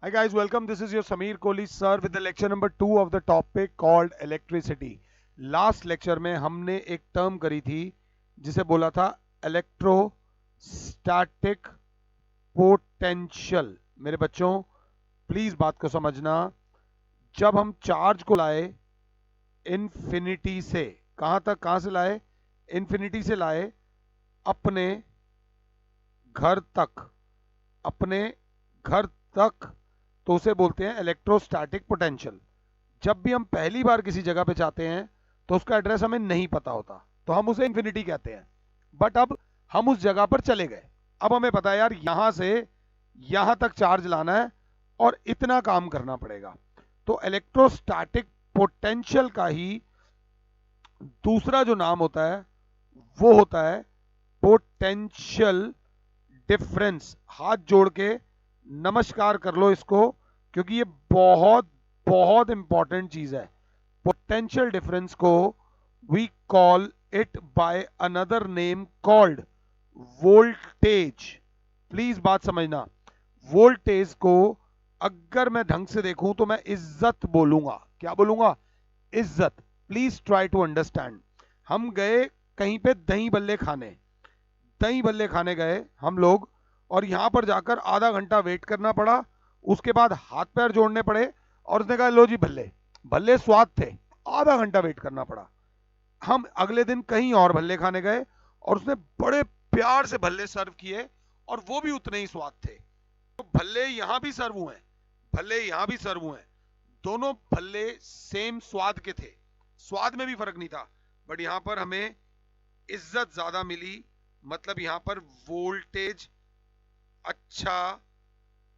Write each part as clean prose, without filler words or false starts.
Hi guys, welcome. This is your Sameer Kohli sir with the lecture number 2 of the topic called electricity. Last lecture में हमने एक term करी थी जिसे बोला था इलेक्ट्रोस्टैटिक पोटेंशियल। मेरे बच्चों प्लीज बात को समझना। जब हम चार्ज को लाए इन्फिनिटी से, कहां से लाए? इन्फिनिटी से लाए अपने घर तक, अपने घर तक, तो उसे बोलते हैं इलेक्ट्रोस्टैटिक पोटेंशियल। जब भी हम पहली बार किसी जगह पे जाते हैं तो उसका एड्रेस हमें नहीं पता होता, तो हम उसे इन्फिनिटी कहते हैं। बट अब हम उस जगह पर चले गए, अब हमें पता है यार यहां से यहां तक चार्ज लाना है और इतना काम करना पड़ेगा। तो इलेक्ट्रोस्टैटिक पोटेंशियल का ही दूसरा जो नाम होता है वो होता है पोटेंशियल डिफरेंस। हाथ जोड़ के नमस्कार कर लो इसको, क्योंकि ये बहुत बहुत इंपॉर्टेंट चीज है। पोटेंशियल डिफरेंस को we call it by another name called voltage. Please बात समझना, वोल्टेज को अगर मैं ढंग से देखूं तो मैं इज्जत बोलूंगा। क्या बोलूंगा? इज्जत। Please try to understand. हम गए कहीं पे दही बल्ले खाने, दही बल्ले खाने गए हम लोग, और यहां पर जाकर आधा घंटा वेट करना पड़ा। उसके बाद हाथ पैर जोड़ने पड़े और उसने कहा लो जी भल्ले। भल्ले स्वाद थे, आधा घंटा वेट करना पड़ा। हम अगले दिन कहीं और भल्ले खाने गए और उसने बड़े प्यार से भल्ले सर्व किए और वो भी उतने ही स्वाद थे। तो भल्ले यहां भी सर्व हुए, भल्ले यहां भी सर्व हुए, दोनों भल्ले सेम स्वाद के थे, स्वाद में भी फर्क नहीं था। बट यहां पर हमें इज्जत ज्यादा मिली, मतलब यहां पर वोल्टेज अच्छा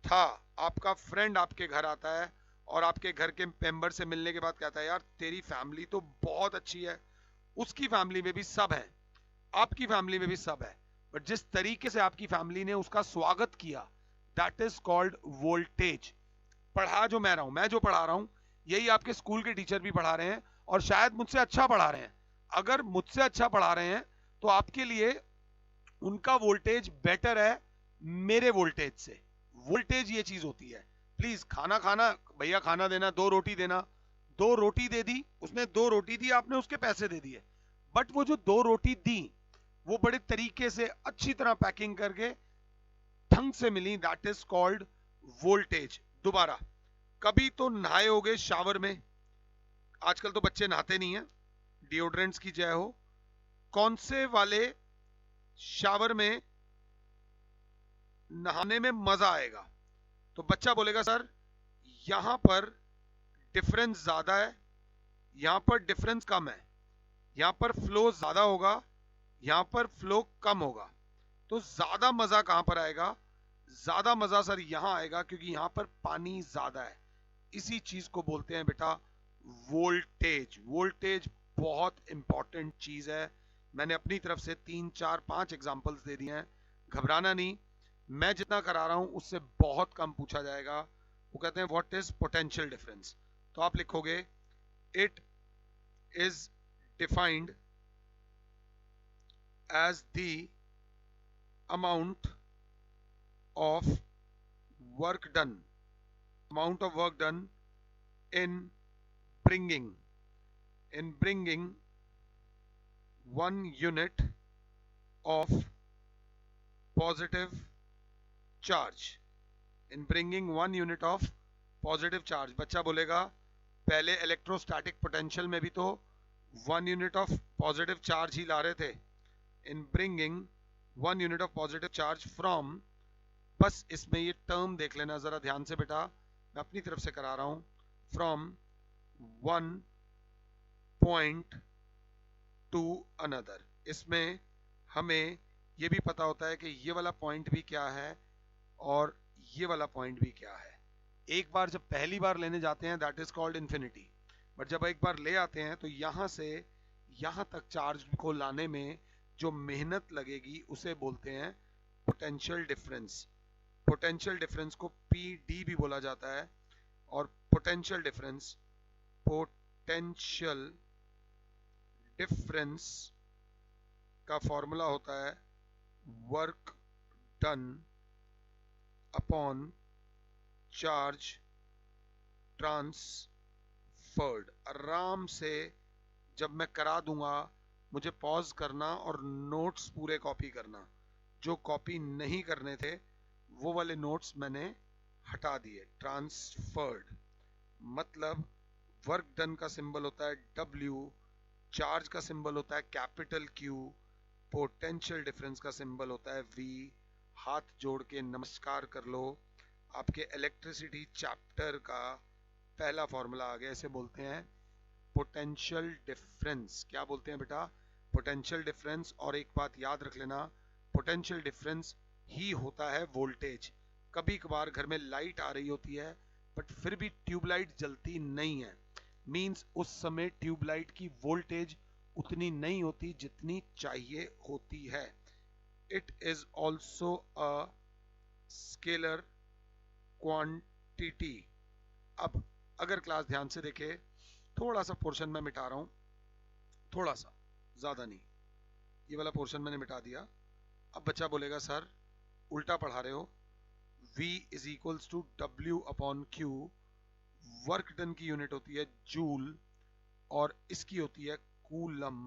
था। आपका फ्रेंड आपके घर आता है और आपके घर के मेंबर से मिलने के बाद कहता है यार तेरी फैमिली तो बहुत अच्छी है। उसकी फैमिली में भी सब है, आपकी फैमिली में भी सब है, बट जिस तरीके से आपकी फैमिली ने उसका स्वागत किया, दैट इज कॉल्ड वोल्टेज। पढ़ा जो मैं रहा हूं, मैं जो पढ़ा रहा हूं यही आपके स्कूल के टीचर भी पढ़ा रहे हैं और शायद मुझसे अच्छा पढ़ा रहे हैं। अगर मुझसे अच्छा पढ़ा रहे हैं तो आपके लिए उनका वोल्टेज बेटर है मेरे वोल्टेज से। वोल्टेज ये चीज होती है। प्लीज खाना खाना, भैया खाना देना, दो रोटी देना, दो रोटी दे दी, उसने दो रोटी दी, आपने उसके पैसे दे दिए। बट वो जो दो रोटी दी वो बड़े तरीके से अच्छी तरह पैकिंग करके ढंग से मिली, दैट इज कॉल्ड वोल्टेज। दोबारा, कभी तो नहाए होगे शावर में, आजकल तो बच्चे नहाते नहीं है, डिओड्रेंट्स की जय हो। कौन से वाले शावर में नहाने में मजा आएगा? तो बच्चा बोलेगा सर यहां पर डिफरेंस ज्यादा है, यहां पर डिफरेंस कम है, यहां पर फ्लो ज्यादा होगा, यहां पर फ्लो कम होगा। तो ज्यादा मजा कहां पर आएगा? ज्यादा मजा सर यहां आएगा, क्योंकि यहां पर पानी ज्यादा है। इसी चीज को बोलते हैं बेटा वोल्टेज। वोल्टेज बहुत इंपॉर्टेंट चीज है। मैंने अपनी तरफ से 3 4 5 एग्जांपल्स दे दिए हैं, घबराना नहीं। मैं जितना करा रहा हूं उससे बहुत कम पूछा जाएगा। वो कहते हैं व्हाट इज पोटेंशियल डिफरेंस, तो आप लिखोगे it is defined as the amount of work done, amount of work done in bringing in bringing 1 unit of positive charge, in bringing 1 unit of positive charge। बच्चा बोलेगा पहले electrostatic potential में भी तो 1 unit of positive charge ही ला रहे थे। in bringing 1 unit of positive charge from, बस इसमें ये टर्म देख लेना जरा ध्यान से बेटा, मैं अपनी तरफ से करा रहा हूं, from one point two another. इसमें हमें ये भी पता होता है कि ये वाला पॉइंट भी क्या है और ये वाला पॉइंट भी क्या है। एक बार जब पहली बार लेने जाते हैं that is called infinity, but जब एक बार ले आते हैं तो यहां से यहां तक चार्ज को लाने में जो मेहनत लगेगी उसे बोलते हैं पोटेंशियल डिफरेंस। पोटेंशियल डिफरेंस को पी डी भी बोला जाता है, और पोटेंशियल डिफरेंस, पोटेंशियल डिफरेंस का फॉर्मूला होता है work done upon charge transferred. आराम से जब मैं करा दूंगा मुझे पॉज करना और नोट्स पूरे कॉपी करना। जो कॉपी नहीं करने थे वो वाले नोट्स मैंने हटा दिए। ट्रांसफर्ड मतलब वर्क डन का सिंबल होता है W, चार्ज का सिंबल होता है कैपिटल Q, पोटेंशियल डिफरेंस का सिंबल होता है V। हाथ जोड़ के नमस्कार कर लो, आपके इलेक्ट्रिसिटी चैप्टर का पहला फॉर्मूला आ गया। इसे बोलते हैं पोटेंशियल डिफरेंस। क्या बोलते हैं बेटा? Potential difference. और एक बात याद रख लेना, पोटेंशियल डिफरेंस ही होता है वोल्टेज। कभी कभार घर में लाइट आ रही होती है बट फिर भी ट्यूबलाइट जलती नहीं है, मींस उस समय ट्यूबलाइट की वोल्टेज उतनी नहीं होती जितनी चाहिए होती है। It is also a scalar quantity. अब अगर क्लास ध्यान से देखे, थोड़ा सा पोर्शन मैं मिटा रहा हूं, थोड़ा सा, ज्यादा नहीं। ये वाला पोर्शन मैंने मिटा दिया। अब बच्चा बोलेगा सर उल्टा पढ़ा रहे हो। V is equals to W upon Q। Work done की यूनिट होती है जूल और इसकी होती है कूलम।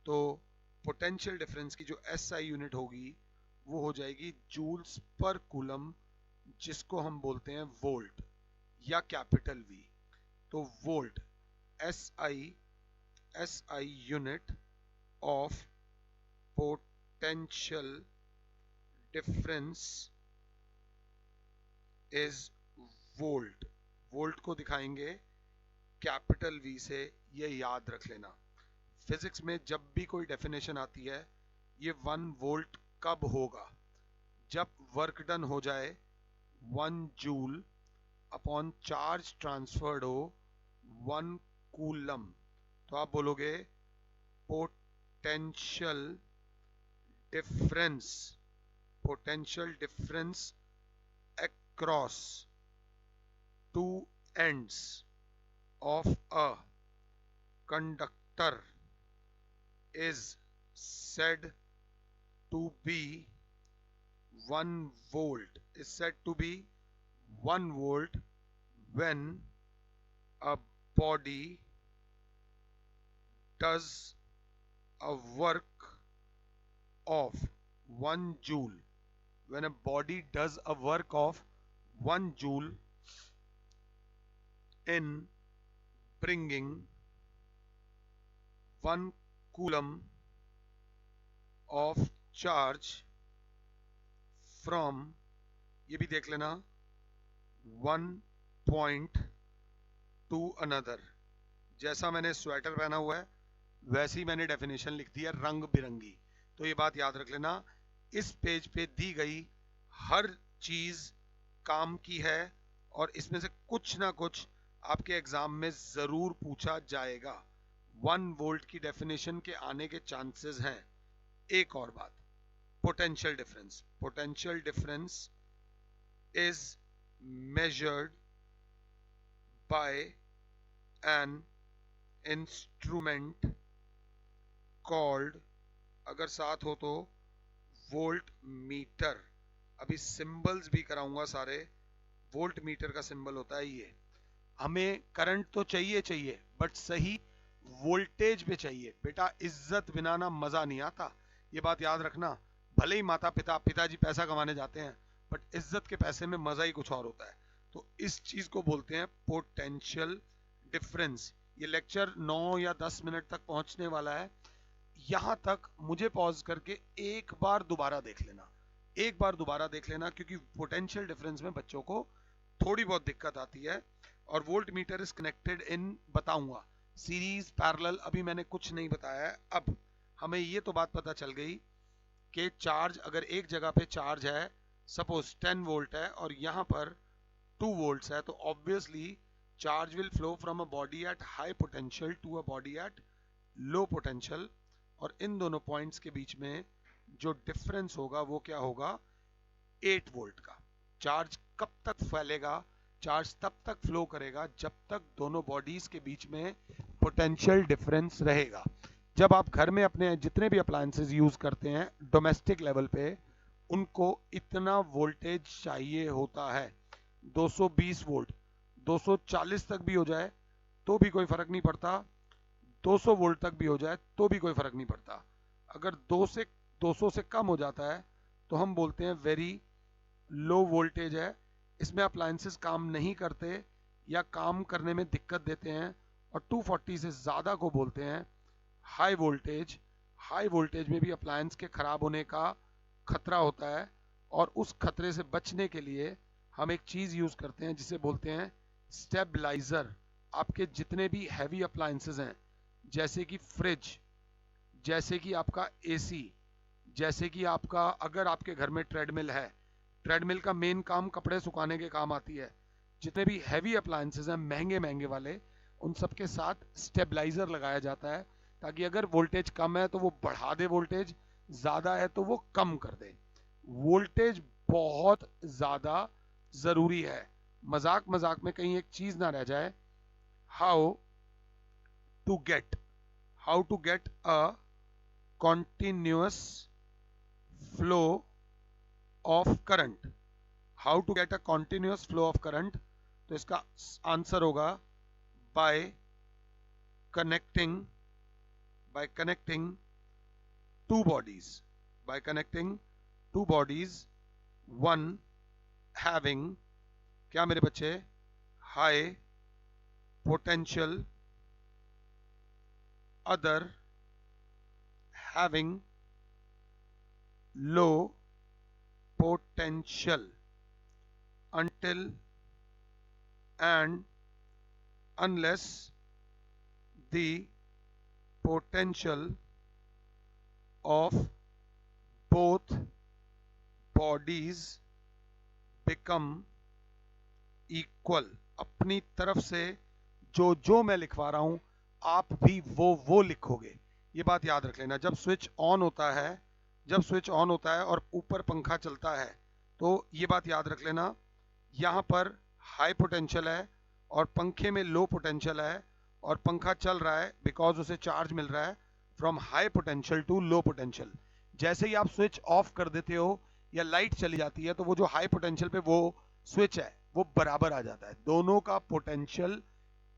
तो पोटेंशियल डिफरेंस की जो SI यूनिट होगी वो हो जाएगी जूल्स पर कूलम, जिसको हम बोलते हैं वोल्ट या कैपिटल V। तो volt SI unit of potential difference is volt. Volt को दिखाएंगे कैपिटल V से, ये याद रख लेना। फिजिक्स में जब भी कोई डेफिनेशन आती है ये 1 वोल्ट कब होगा? जब वर्क डन हो जाए 1 जूल अपॉन चार्ज ट्रांसफर्ड हो 1 कूलम। तो आप बोलोगे potential difference, potential difference across two ends of a conductor is said to be 1 volt, is said to be 1 volt when a body does a work of 1 joule. When a body does a work of 1 joule in bringing 1 coulomb of charge from, ये भी देख लेना, 1 point to another। जैसा मैंने sweater पहना हुआ है वैसी मैंने डेफिनेशन लिख दी है रंग बिरंगी। तो ये बात याद रख लेना, इस पेज पे दी गई हर चीज काम की है और इसमें से कुछ ना कुछ आपके एग्जाम में जरूर पूछा जाएगा। 1 वोल्ट की डेफिनेशन के आने के चांसेस हैं। एक और बात, potential difference. Potential difference is measured by an instrument called, अगर साथ हो तो वोल्ट मीटर। अभी सिंबल्स भी कराऊंगा सारे। वोल्ट मीटर का सिंबल होता है ये। हमें करंट तो चाहिए चाहिए बट सही वोल्टेज पे चाहिए बेटा। इज्जत बिना ना मजा नहीं आता, ये बात याद रखना। भले ही माता पिता पिताजी पैसा कमाने जाते हैं बट इज्जत के पैसे में मजा ही कुछ और होता है। तो इस चीज को बोलते हैं पोटेंशियल डिफरेंस। ये लेक्चर 9 या 10 मिनट तक पहुंचने वाला है। यहां तक मुझे पॉज करके एक बार दोबारा देख लेना, एक बार दोबारा देख लेना, क्योंकि पोटेंशियल डिफरेंस में बच्चों को थोड़ी बहुत दिक्कत आती है। और volt meter is connected in, बताऊंगा सीरीज पैरेलल, अभी मैंने कुछ नहीं बताया है। अब हमें ये तो बात पता चल गई कि चार्ज, अगर एक जगह पे चार्ज है सपोज 10 वोल्ट है और यहां पर 2 वोल्ट्स है, तो obviously charge will flow from a body at high potential to a body at low potential. और इन दोनों पॉइंट्स के बीच में जो डिफरेंस होगा वो क्या होगा? 8 वोल्ट का। चार्ज कब तक फैलेगा? चार्ज तब तक फ्लो करेगा जब तक दोनों बॉडीज के बीच में पोटेंशियल डिफरेंस रहेगा। जब आप घर में अपने जितने भी अप्लायंसेस यूज करते हैं डोमेस्टिक लेवल पे, उनको इतना वोल्टेज चाहिए होता है। 220 वोल्ट, 240 तक भी हो जाए तो भी कोई फर्क नहीं पड़ता, 200 वोल्ट तक भी हो जाए तो भी कोई फर्क नहीं पड़ता। अगर 200 से कम हो जाता है तो हम बोलते हैं वेरी लो वोल्टेज है, इसमें अप्लायंसेस काम नहीं करते या काम करने में दिक्कत देते हैं। और 240 से ज़्यादा को बोलते हैं हाई वोल्टेज। हाई वोल्टेज में भी अप्लायंस के ख़राब होने का खतरा होता है, और उस खतरे से बचने के लिए हम एक चीज़ यूज़ करते हैं जिसे बोलते हैं स्टेबलाइज़र। आपके जितने भी हैवी अप्लायंसेस हैं, जैसे कि फ्रिज, जैसे कि आपका एसी, जैसे कि आपका, अगर आपके घर में ट्रेडमिल है, ट्रेडमिल का मेन काम कपड़े सुखाने के काम आती है। जितने भी हैवी अप्लायंसेस हैं महंगे महंगे वाले, उन सब के साथ स्टेबलाइजर लगाया जाता है, ताकि अगर वोल्टेज कम है तो वो बढ़ा दे वोल्टेज, ज़्यादा है तो वो कम कर दे। वोल्टेज बहुत ज़्यादा ज़रूरी है। मजाक मजाक में कहीं एक चीज़ ना रह जाए। How to get how to get a continuous flow of current, how to get a continuous flow of current, तो इसका आंसर होगा by connecting two bodies, by connecting two bodies, one having, क्या मेरे बच्चे, high potential, other having low potential, until and unless the potential of both bodies become equal। अपनी तरफ से जो मैं लिखवा रहा हूं आप भी वो लिखोगे, ये बात याद रख लेना। जब स्विच ऑन होता है, जब स्विच ऑन होता है और ऊपर पंखा चलता है, तो ये बात याद रख लेना, यहाँ पर हाई पोटेंशियल है और पंखे में लो पोटेंशियल है, और पंखा चल रहा है बिकॉज उसे चार्ज मिल रहा है from high potential to low potential. जैसे ही आप स्विच ऑफ कर देते हो या लाइट चली जाती है, तो वो जो हाई पोटेंशियल पे वो स्विच है वो बराबर आ जाता है, दोनों का पोटेंशियल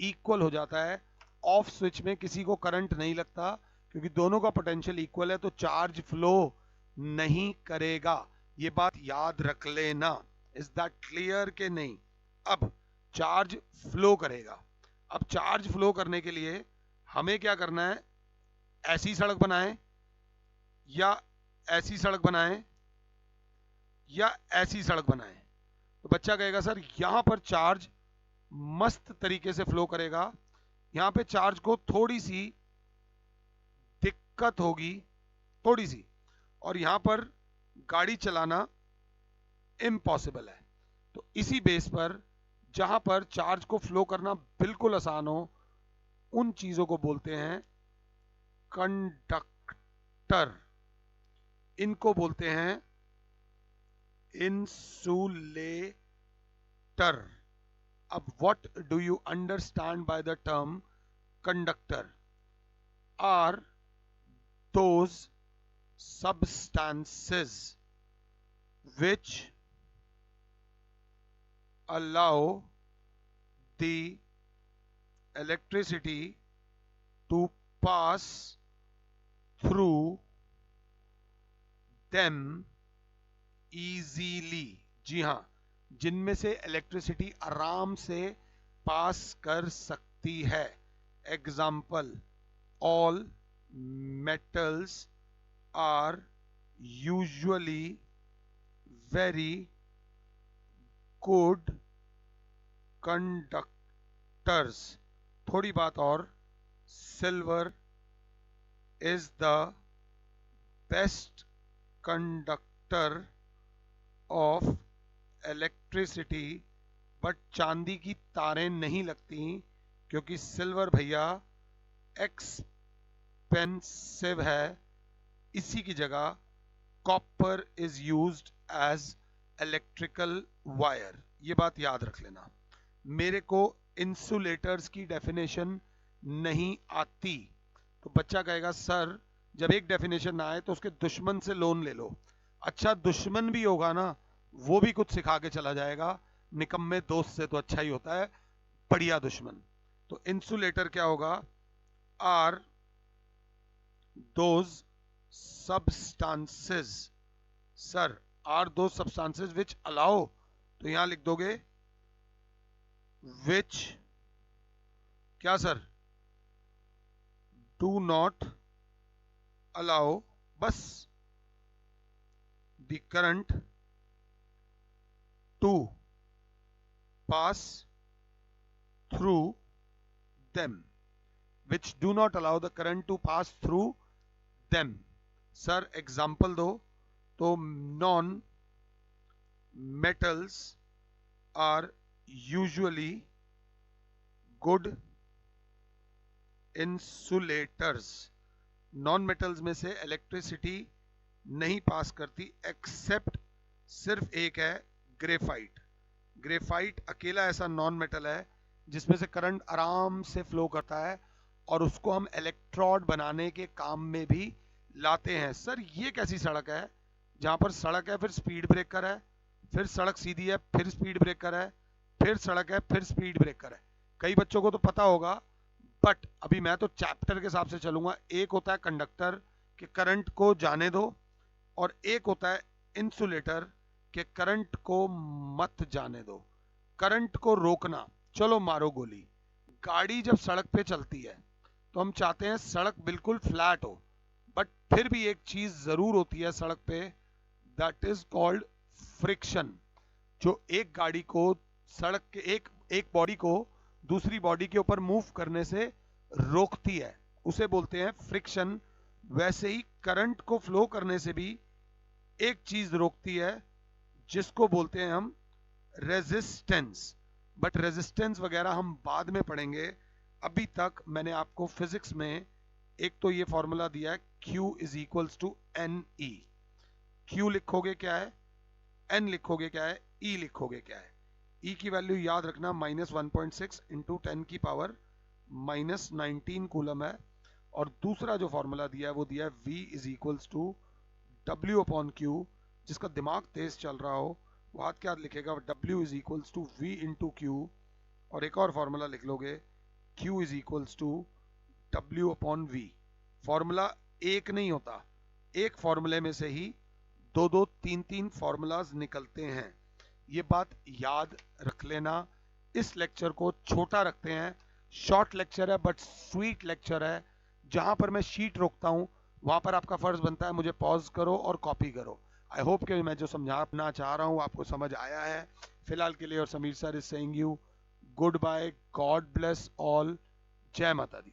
इक्वल हो जाता है। ऑफ स्विच में किसी को करंट नहीं लगता, क्योंकि दोनों का पोटेंशियल इक्वल है, तो चार्ज फ्लो नहीं करेगा। ये बात याद रख लेना। इज दैट क्लियर के नहीं? अब चार्ज फ्लो करेगा। अब चार्ज फ्लो करने के लिए हमें क्या करना है? ऐसी सड़क बनाएं या ऐसी सड़क बनाएं या ऐसी सड़क बनाएं? तो बच्चा कहेगा सर यहां पर चार्ज मस्त तरीके से फ्लो करेगा, यहां पे चार्ज को थोड़ी सी दिक्कत होगी, थोड़ी सी, और यहां पर गाड़ी चलाना इम्पॉसिबल है। तो इसी बेस पर जहां पर चार्ज को फ्लो करना बिल्कुल आसान हो, उन चीजों को बोलते हैं कंडक्टर। इनको बोलते हैं इंसुलेटर। अब what do you understand by the term conductor? Are those substances which allow the electricity to pass through them easily। जी हां, जिनमें से इलेक्ट्रिसिटी आराम से पास कर सकती है। Example, all metals are usually very good conductors। थोड़ी बात और, silver is the best conductor of electricity, but चांदी की तारें नहीं लगती, क्योंकि सिल्वर भैया एक्सपेंसिव है। इसी की जगह copper is used as electrical wire. ये बात याद रख लेना। मेरे को इंसुलेटर्स की डेफिनेशन नहीं आती, तो बच्चा कहेगा सर जब एक डेफिनेशन ना आए तो उसके दुश्मन से लोन ले लो। अच्छा, दुश्मन भी होगा ना, वो भी कुछ सिखा के चला जाएगा, निकम्मे दोस्त से तो अच्छा ही होता है बढ़िया दुश्मन। तो इंसुलेटर क्या होगा, are those substances, sir are those substances which allow, तो यहां लिख दोगे which, क्या सर, do not allow, बस the current to pass through them, which do not allow the current to pass through them। Sir example दो, तो non metals are usually good insulators. Non metals में से electricity नहीं पास करती accept, सिर्फ एक है, ग्रेफाइट। ग्रेफाइट अकेला ऐसा नॉन मेटल है जिसमें से करंट आराम से फ्लो करता है और उसको हम इलेक्ट्रोड बनाने के काम में भी लाते हैं। सर ये कैसी सड़क है जहां पर सड़क है फिर स्पीड ब्रेकर है, फिर सड़क सीधी है फिर स्पीड ब्रेकर है, फिर सड़क है फिर स्पीड ब्रेकर है। कई बच्चों को तो पता होगा, बट अभी मैं तो चैप्टर के हिसाब से चलूंगा। एक होता है कंडक्टर के करंट को जाने दो, और एक होता है इंसुलेटर के करंट को मत जाने दो, करंट को रोकना। चलो मारो गोली। गाड़ी जब सड़क पे चलती है तो हम चाहते हैं सड़क बिल्कुल फ्लैट हो, बट फिर भी एक चीज जरूर होती है सड़क पे, दैट इज कॉल्ड फ्रिक्शन, जो एक गाड़ी को, सड़क के एक बॉडी को दूसरी बॉडी के ऊपर मूव करने से रोकती है, उसे बोलते हैं फ्रिक्शन। वैसे ही करंट को फ्लो करने से भी एक चीज रोकती है जिसको बोलते हैं हम रेजिस्टेंस। बट रेजिस्टेंस वगैरह हम बाद में पढ़ेंगे। अभी तक मैंने आपको फिजिक्स में एक तो ये फॉर्मूला दिया है, Q is equals to n e. Q लिखोगे क्या है, N लिखोगे क्या है, E लिखोगे क्या है। E की वैल्यू याद रखना -1.6 इंटू 10 की पावर -19 कूलम है। और दूसरा जो फॉर्मूला दिया है वो दिया है V is equals to W upon Q। जिसका दिमाग तेज चल रहा हो वो हाथ क्या लिखेगा, W is equals to V into Q। और एक और फॉर्मूला लिख लोगे, Q is equals to W upon V। Formula एक नहीं होता, एक फॉर्मूले में से ही दो दो तीन तीन फॉर्मूलाज निकलते हैं। ये बात याद रख लेना। इस लेक्चर को छोटा रखते हैं, शॉर्ट लेक्चर है बट स्वीट लेक्चर है। जहां पर मैं शीट रोकता हूं वहां पर आपका फर्ज बनता है मुझे पॉज करो और कॉपी करो। आई होप कि मैं जो समझाना चाह रहा हूं आपको समझ आया है। फिलहाल के लिए और Sameer sir is saying you goodbye, God bless all, जय माता दी।